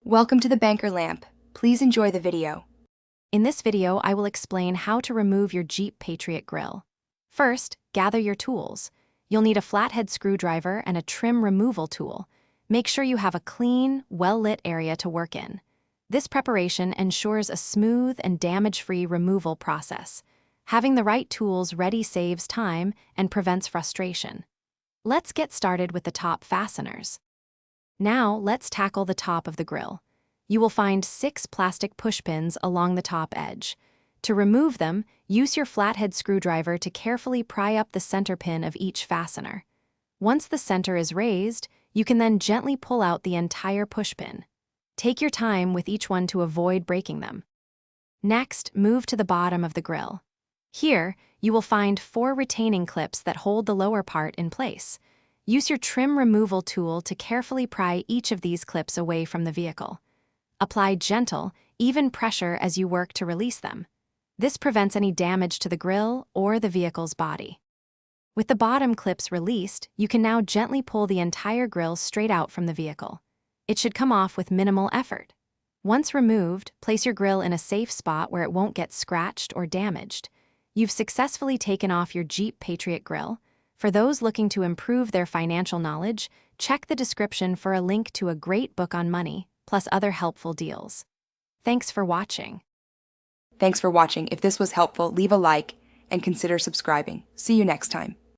Welcome to the Banker Lamp. Please enjoy the video. In this video, I will explain how to remove your Jeep Patriot grille. First, gather your tools. You'll need a flathead screwdriver and a trim removal tool. Make sure you have a clean, well-lit area to work in. This preparation ensures a smooth and damage-free removal process. Having the right tools ready saves time and prevents frustration. Let's get started with the top fasteners. Now, let's tackle the top of the grille. You will find 6 plastic pushpins along the top edge. To remove them, use your flathead screwdriver to carefully pry up the center pin of each fastener. Once the center is raised, you can then gently pull out the entire pushpin. Take your time with each one to avoid breaking them. Next, move to the bottom of the grille. Here, you will find 4 retaining clips that hold the lower part in place. Use your trim removal tool to carefully pry each of these clips away from the vehicle. Apply gentle, even pressure as you work to release them. This prevents any damage to the grille or the vehicle's body. With the bottom clips released, you can now gently pull the entire grille straight out from the vehicle. It should come off with minimal effort. Once removed, place your grille in a safe spot where it won't get scratched or damaged. You've successfully taken off your Jeep Patriot grille. For those looking to improve their financial knowledge, check the description for a link to a great book on money, plus other helpful deals. Thanks for watching. Thanks for watching. If this was helpful, leave a like and consider subscribing. See you next time.